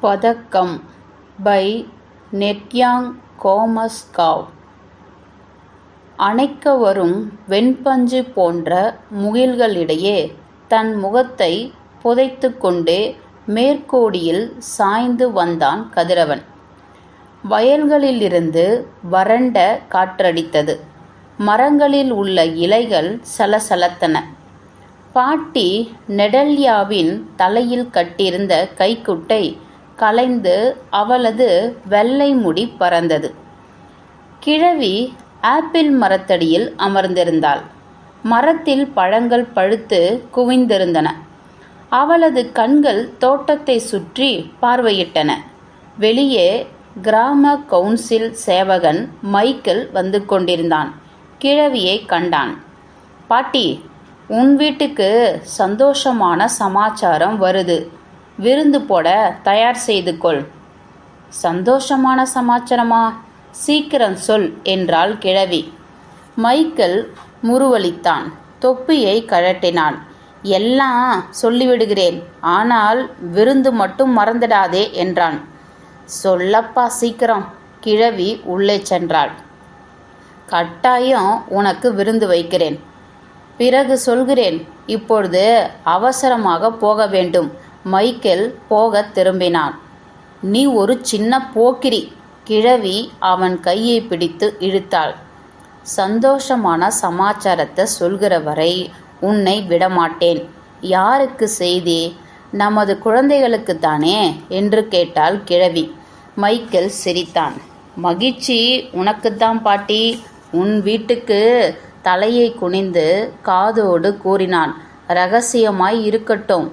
பதக்கம் பை நெட்யாங் கோமஸ்காவ். அணைக்க வரும் வெண்பஞ்சு போன்ற முகில்களிடையே தன் முகத்தை புதைத்து கொண்டே மேற்கோடியில் சாய்ந்து வந்தான் கதிரவன். வயல்களிலிருந்து வறண்ட காற்றடித்தது. மரங்களில் உள்ள இலைகள் சலசலத்தன. பாட்டி நெடல்யாவின் தலையில் கட்டியிருந்த கைக்குட்டை கலைந்து அவளது வெள்ளை முடி பறந்தது. கிழவி ஆப்பிள் மரத்தடியில் அமர்ந்திருந்தாள். மரத்தில் பழங்கள் பழுத்து குவிந்திருந்தன. அவளது கண்கள் தோட்டத்தை சுற்றி பார்வையிட்டன. வெளியே கிராம கவுன்சில் சேவகன் மைக்கேல் வந்து கொண்டிருந்தான். கிழவியை கண்டான். பாட்டி, உன் வீட்டுக்கு சந்தோஷமான சமாச்சாரம் வருது. விருந்து போட தயார் செய்து கொள். சந்தோஷமான சமாச்சாரமா? சீக்கிரம் சொல் என்றாள் கிழவி. மைக்கேல் முறுவலித்தான். தொப்பியை கழட்டினான். எல்லாம் சொல்லிவிடுகிறேன், ஆனால் விருந்து மட்டும் மறந்துடாதே என்றான். சொல்லப்பா சீக்கிரம். கிழவி உள்ளே சென்றாள். கட்டாயம் உனக்கு விருந்து வைக்கிறேன். பிறகு சொல்கிறேன். இப்பொழுது அவசரமாக போக வேண்டும். மைக்கேல் போக திரும்பினான். நீ ஒரு சின்ன போக்கிரி. கிழவி அவன் கையை பிடித்து இழுத்தாள். சந்தோஷமான சமாச்சாரத்தை சொல்கிற வரை உன்னை விடமாட்டேன். யாருக்கு செய்தி? நமது குழந்தைகளுக்குத்தானே என்று கேட்டாள் கிழவி. மைக்கேல் சிரித்தான். மகிழ்ச்சி உனக்குத்தான் பாட்டி. உன் வீட்டுக்கு தலையை குனிந்து காதோடு கூறினான். ரகசியமாய் இருக்கட்டும்.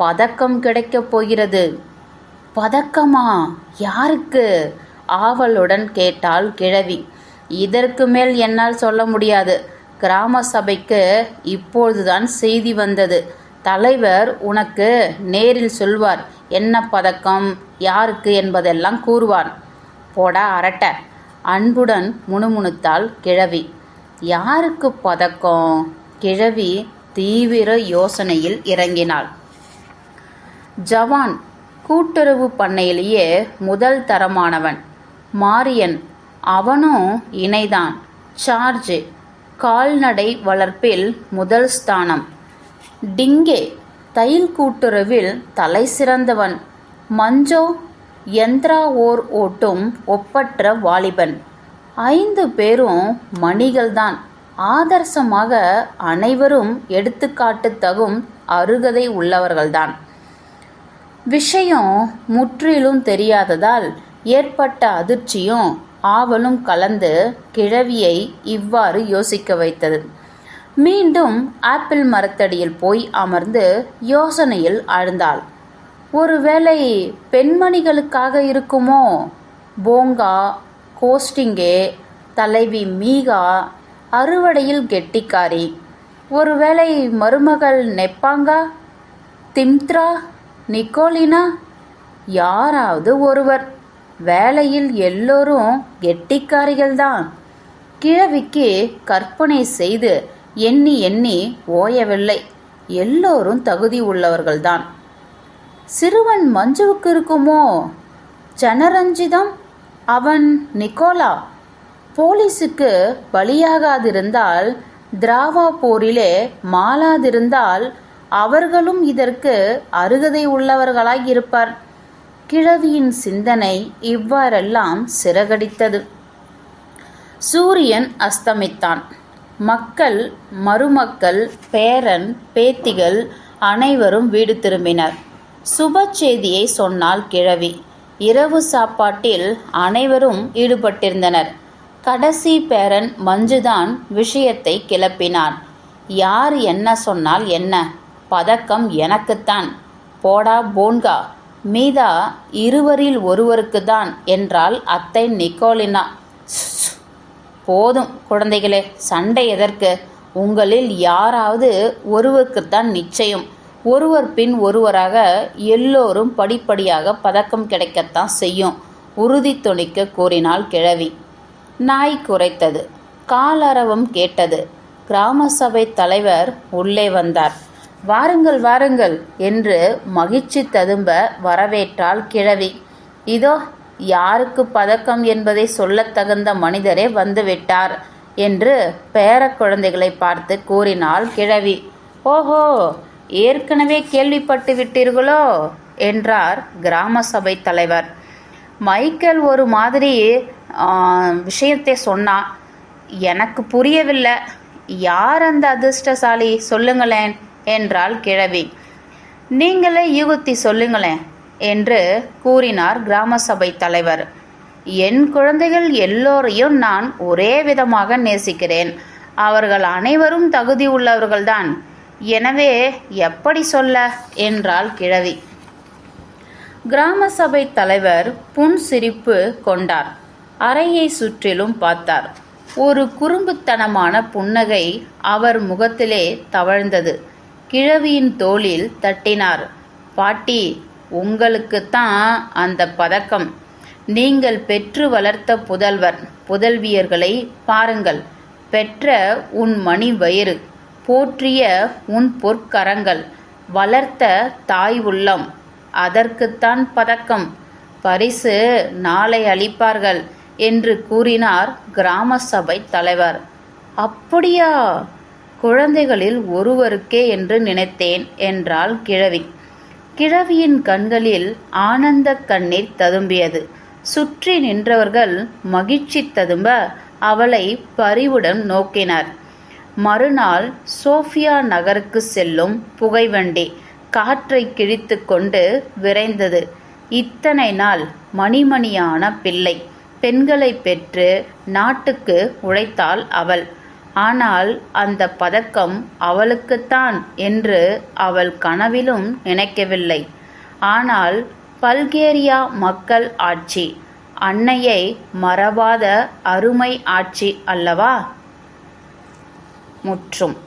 பதக்கம் கிடைக்கப் போகிறது. பதக்கமா? யாருக்கு? ஆவலுடன் கேட்டாள் கிழவி. இதற்கு மேல் என்னால் சொல்ல முடியாது. கிராம சபைக்கு இப்பொழுதுதான் செய்தி வந்தது. தலைவர் உனக்கு நேரில் சொல்வார். என்ன பதக்கம், யாருக்கு என்பதெல்லாம் கூறுவார். போடா அரட்ட. அன்புடன் முணுமுணுத்தாள் கிழவி. யாருக்கு பதக்கம்? கிழவி தீவிர யோசனையில் இறங்கினாள். ஜவான் கூட்டுறவு பண்ணையிலேயே முதல் தரமானவன். மாரியன், அவனும் இணைதான். சார்ஜ் கால்நடை வளர்ப்பில் முதல் ஸ்தானம். டிங்கே தையல் கூட்டுறவில் தலை சிறந்தவன். மஞ்சோ யந்திரா ஓர் ஓட்டும் ஒப்பற்ற வாலிபன். 5 பேரும் மணிகள்தான். ஆதர்சமாக அனைவரும் எடுத்துக்காட்டு தகும் அருகதை உள்ளவர்கள்தான். விஷயம் முற்றிலும் தெரியாததால் ஏற்பட்ட அதிர்ச்சியும் ஆவலும் கலந்து கிழவியை இவ்வாறு யோசிக்க வைத்தது. மீண்டும் ஆப்பிள் மரத்தடியில் போய் அமர்ந்து யோசனையில் ஆழ்ந்தாள். ஒருவேளை பெண்மணிகளுக்காக இருக்குமோ? போங்கா, கோஸ்டிங்கே, தலைவி மீகா அறுவடையில் கெட்டிக்காரி. ஒருவேளை மருமகள் நெப்பாங்கா, திம்த்ரா, நிக்கோலினா, யாராவது ஒருவர். வேலையில் எல்லோரும் கெட்டிக்காரிகள்தான். கிழவிக்கு கற்பனை செய்து எண்ணி எண்ணி ஓயவில்லை. எல்லோரும் தகுதி உள்ளவர்கள்தான். சிறுவன் மஞ்சுவுக்கு இருக்குமோ? ஜனரஞ்சிதம், அவன் நிக்கோலா. போலீஸுக்கு பலியாகாதிருந்தால், திராவா போரிலே மாளாதிருந்தால் அவர்களும் இதற்கு அருகதை உள்ளவர்களாய் இருப்பார். கிழவியின் சிந்தனை இவ்வாறெல்லாம் சிறகடித்தது. சூரியன் அஸ்தமித்தான். மக்கள், மருமக்கள், பேரன் பேத்திகள் அனைவரும் வீடு திரும்பினர். சுப செய்தியை சொன்னாள் கிழவி. இரவு சாப்பாட்டில் அனைவரும் ஈடுபட்டிருந்தனர். கடைசி பேரன் மஞ்சுதான் விஷயத்தை கிளப்பினான். யார் என்ன சொன்னால் என்ன? பதக்கம் எனக்குத்தான். போடா போன்கா. மீதா இருவரில் ஒருவருக்கு தான் என்றாள் அத்தை நிக்கோலினா. போதும் குழந்தைகளே, சண்டை எதற்கு? உங்களில் யாராவது ஒருவருக்குத்தான் நிச்சயம். ஒருவர் பின் ஒருவராக எல்லோரும் படிப்படியாக பதக்கம் கிடைக்கத்தான் செய்யும். உறுதி தொனிக்க கூறினாள் கிழவி. நாய் குரைத்தது. காலரவம் கேட்டது. கிராம சபை தலைவர் உள்ளே வந்தார். வாருங்கள் வாருங்கள் என்று மகிழ்ச்சி ததும்ப வரவேற்றாள் கிழவி. இதோ யாருக்கு பதக்கம் என்பதை சொல்லத் தகுந்த மனிதரே வந்துவிட்டார் என்று பேர குழந்தைகளை பார்த்து கூறினாள் கிழவி. ஓஹோ, ஏற்கனவே கேள்விப்பட்டு விட்டீர்களோ என்றார் கிராம சபை தலைவர். மைக்கேல் ஒரு மாதிரி விஷயத்தை சொன்னான், எனக்கு புரியவில்லை. யார் அந்த அதிர்ஷ்டசாலி சொல்லுங்களேன் என்றாள் கிழவி. நீங்களே யூகித்து சொல்லுங்களேன் என்று கூறினார் கிராம சபை தலைவர். என் குழந்தைகள் எல்லோரையும் நான் ஒரே விதமாக நேசிக்கிறேன். அவர்கள் அனைவரும் தகுதி உள்ளவர்கள்தான். எனவே எப்படி சொல்ல என்றாள் கிழவி. கிராம சபை தலைவர் புன்சிரிப்பு கொண்டார். அறையை சுற்றிலும் பார்த்தார். ஒரு குறும்புத்தனமான புன்னகை அவர் முகத்திலே தவழ்ந்தது. கிழவியின் தோளில் தட்டினார். பாட்டி, உங்களுக்குத்தான் அந்த பதக்கம். நீங்கள் பெற்று வளர்த்த புதல்வியர்களை பாருங்கள். பெற்ற உன் மணி வயிறு, போற்றிய உன் பொற்கரங்கள், வளர்த்த தாய் உள்ளம், அதற்குத்தான் பதக்கம். பரிசு நாளை அளிப்பார்கள் என்று கூறினார் கிராம சபை தலைவர். அப்படியா? குழந்தைகளில் ஒருவருக்கே என்று நினைத்தேன் என்றாள் கிழவி. கிழவியின் கண்களில் ஆனந்த கண்ணீர் ததும்பியது. சுற்றி நின்றவர்கள் மகிழ்ச்சி ததும்ப அவளை பரிவுடன் நோக்கினர். மறுநாள் சோஃபியா நகருக்கு செல்லும் புகைவண்டி காற்றை கிழித்து கொண்டு விரைந்தது. இத்தனை நாள் மணிமணியான பிள்ளை பெண்களை பெற்று நாட்டுக்கு உழைத்தாள் அவள். ஆனால் அந்த பதக்கம் அவளுக்குத்தான் என்று அவள் கனவிலும் நினைக்கவில்லை. ஆனால் பல்கேரியா மக்கள் ஆட்சி, அன்னையை மறவாத அருமை ஆட்சி அல்லவா? முற்றும்.